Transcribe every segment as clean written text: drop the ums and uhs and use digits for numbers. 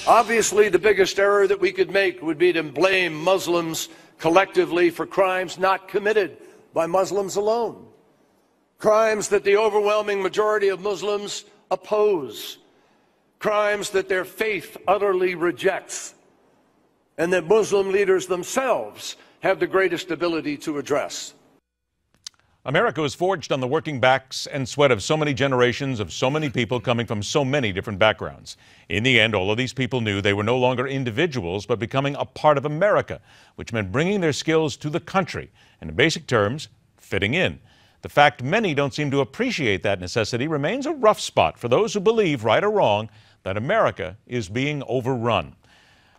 Obviously, the biggest error that we could make would be to blame Muslims collectively for crimes not committed by Muslims alone. Crimes that the overwhelming majority of Muslims oppose. Crimes that their faith utterly rejects, and that Muslim leaders themselves have the greatest ability to address. America was forged on the working backs and sweat of so many generations of so many people coming from so many different backgrounds. In the end, all of these people knew they were no longer individuals, but becoming a part of America, which meant bringing their skills to the country, and in basic terms, fitting in. The fact many don't seem to appreciate that necessity remains a rough spot for those who believe, right or wrong, that America is being overrun.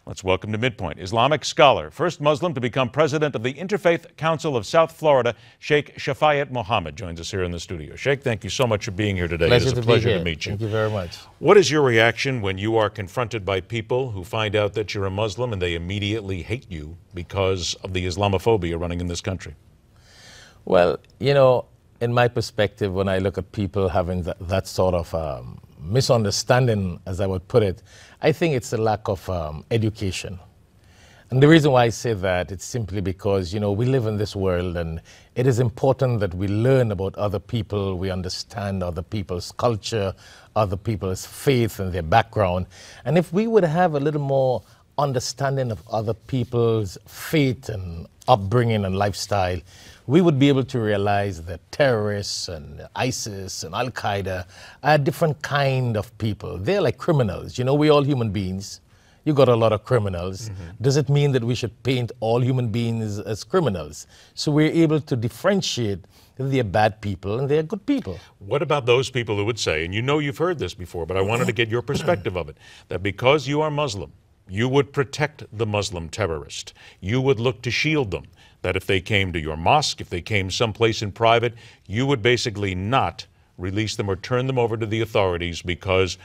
Let's welcome to MidPoint Islamic scholar, first Muslim to become president of the Interfaith Council of South Florida, Shaikh Shafayat Mohamed joins us here in the studio. Sheikh, thank you so much for being here today. It is a pleasure to meet you. Thank you very much. What is your reaction when you are confronted by people who find out that you're a Muslim and they immediately hate you because of the Islamophobia running in this country? Well, you know, in my perspective, when I look at people having that sort of misunderstanding, as I would put it, I think it's a lack of education. And the reason why I say that, it's simply because, you know, we live in this world and it is important that we learn about other people, we understand other people's culture, other people's faith and their background. And if we would have a little more understanding of other people's faith and upbringing and lifestyle, we would be able to realize that terrorists and ISIS and Al-Qaeda are a different kind of people. They're like criminals. You know, we're all human beings. You got a lot of criminals. Does it mean that we should paint all human beings as criminals? So we're able to differentiate that they're bad people and they're good people. What about those people who would say, and you know you've heard this before, but I wanted to get your perspective of it, that because you are Muslim, you would protect the Muslim terrorist. You would look to shield them. That if they came to your mosque, if they came someplace in private, you would basically not release them or turn them over to the authorities because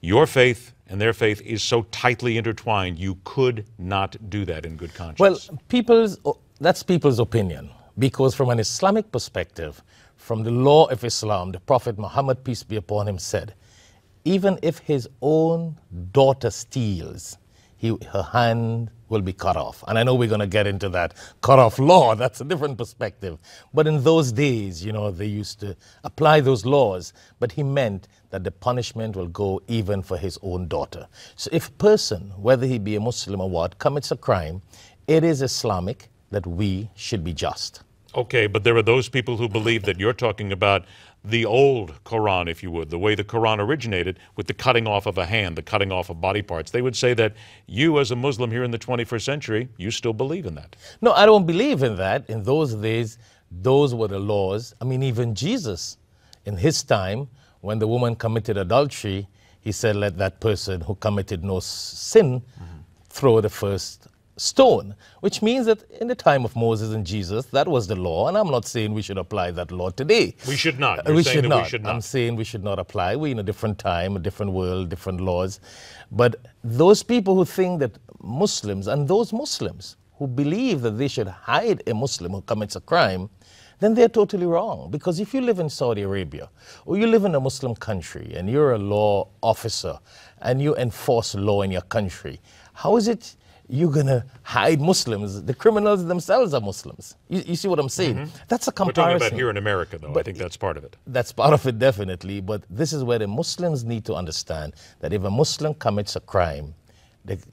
your faith and their faith is so tightly intertwined, you could not do that in good conscience. Well, that's people's opinion, because from an Islamic perspective, from the law of Islam, the Prophet Muhammad, peace be upon him, said, even if his own daughter steals, her hand will be cut off. And I know we're going to get into that cut off law. That's a different perspective. But in those days, you know, they used to apply those laws. But he meant that the punishment will go even for his own daughter. So if a person, whether he be a Muslim or what, commits a crime, it is Islamic that we should be just. Okay, but there are those people who believe that you're talking about the old Quran, if you would, the way the Quran originated with the cutting off of a hand, the cutting off of body parts. They would say that you as a Muslim here in the 21st century, you still believe in that. No, I don't believe in that. In those days, those were the laws. I mean, even Jesus, in his time, when the woman committed adultery, he said, let that person who committed no sin throw the first stone, which means that in the time of Moses and Jesus, that was the law. And I'm not saying we should apply that law today. We should not. We should not. I'm saying we should not apply. We're in a different time, a different world, different laws. But those people who think that Muslims, and those Muslims who believe that they should hide a Muslim who commits a crime, then they're totally wrong. Because if you live in Saudi Arabia, or you live in a Muslim country, and you're a law officer, and you enforce law in your country, how is it you're going to hide Muslims? The criminals themselves are Muslims. You see what I'm saying? That's a comparison. We're talking about here in America, though. But I think that's part of it. That's part of it, definitely. But this is where the Muslims need to understand that if a Muslim commits a crime,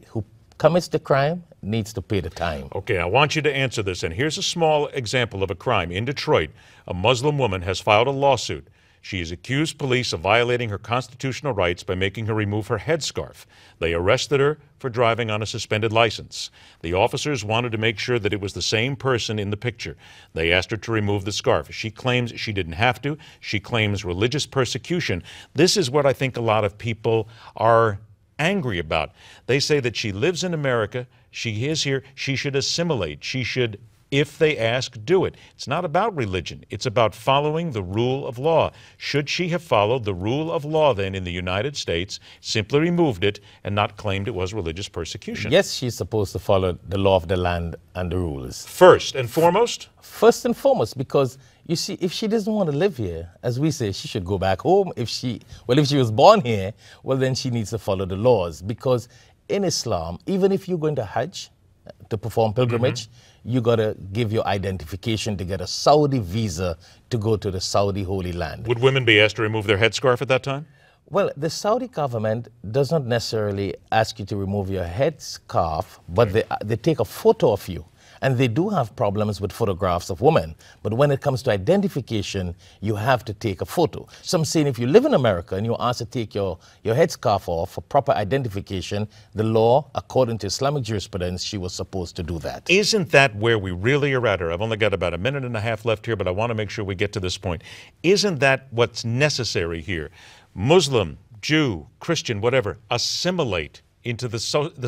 who commits the crime needs to pay the time. Okay, I want you to answer this. And here's a small example of a crime. In Detroit, a Muslim woman has filed a lawsuit. She has accused police of violating her constitutional rights by making her remove her headscarf. They arrested her for driving on a suspended license. The officers wanted to make sure that it was the same person in the picture. They asked her to remove the scarf. She claims she didn't have to. She claims religious persecution. This is what I think a lot of people are angry about. They say that she lives in America, she is here, she should assimilate, she should, if they ask, do it. It's not about religion. It's about following the rule of law. Should she have followed the rule of law then in the United States, simply removed it, and not claimed it was religious persecution? Yes, she's supposed to follow the law of the land and the rules. First and foremost? First and foremost, because you see, if she doesn't want to live here, as we say, she should go back home. If she was born here, well, then she needs to follow the laws, because in Islam, even if you're going to Hajj to perform pilgrimage, you got to give your identification to get a Saudi visa to go to the Saudi Holy Land. Would women be asked to remove their headscarf at that time? Well, the Saudi government does not necessarily ask you to remove your headscarf, but they take a photo of you. And they do have problems with photographs of women. But when it comes to identification, you have to take a photo. So I'm saying if you live in America and you're asked to take your headscarf off for proper identification, the law, according to Islamic jurisprudence, she was supposed to do that. Isn't that where we really are at? I've only got about a minute and a half left here, but I want to make sure we get to this point. Isn't that what's necessary here? Muslim, Jew, Christian, whatever, assimilate into the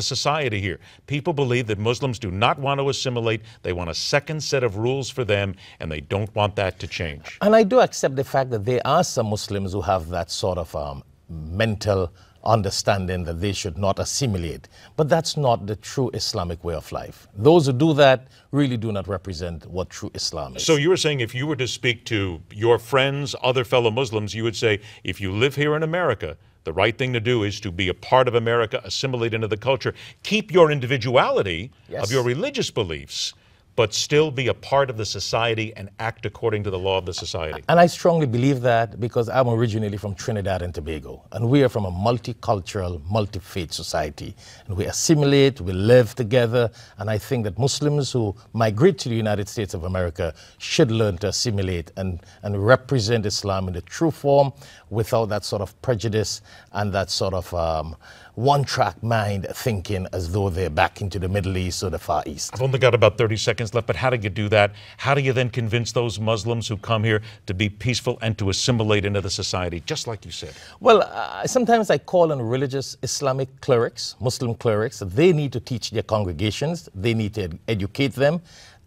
society here. People believe that Muslims do not want to assimilate. They want a second set of rules for them, and they don't want that to change. And I do accept the fact that there are some Muslims who have that sort of mental understanding that they should not assimilate. But that's not the true Islamic way of life. Those who do that really do not represent what true Islam is. So you were saying if you were to speak to your friends, other fellow Muslims, you would say, if you live here in America, the right thing to do is to be a part of America, assimilate into the culture, keep your individuality of your religious beliefs, but still be a part of the society and act according to the law of the society. And I strongly believe that because I'm originally from Trinidad and Tobago, and we are from a multicultural, multi-faith society. And we assimilate, we live together, and I think that Muslims who migrate to the United States of America should learn to assimilate and represent Islam in the true form without that sort of prejudice and that sort of one-track mind thinking as though they're back into the Middle East or the Far East. I've only got about 30 seconds left, but how do you do that? How do you then convince those Muslims who come here to be peaceful and to assimilate into the society, just like you said? Well, sometimes I call on religious Islamic clerics, Muslim clerics. They need to teach their congregations. They need to educate them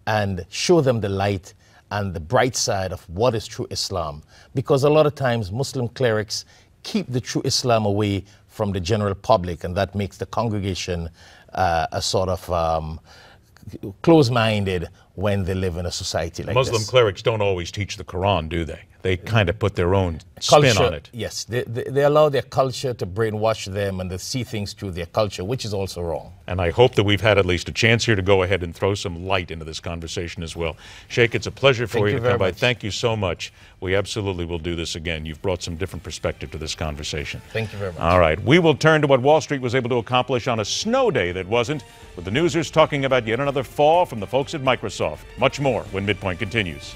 and show them the light and the bright side of what is true Islam. Because a lot of times Muslim clerics keep the true Islam away from the general public, and that makes the congregation a sort of close-minded when they live in a society like Muslim this. clerics don't always teach the Quran, do they? They kind of put their own spin on it. Yes, they allow their culture to brainwash them and they see things through their culture, which is also wrong. And I hope that we've had at least a chance here to go ahead and throw some light into this conversation as well. Sheikh, it's a pleasure for you to come by. Thank you so much. We absolutely will do this again. You've brought some different perspective to this conversation. Thank you very much. All right, we will turn to what Wall Street was able to accomplish on a snow day that wasn't, with the newsers talking about yet another fall from the folks at Microsoft. Much more when MidPoint continues.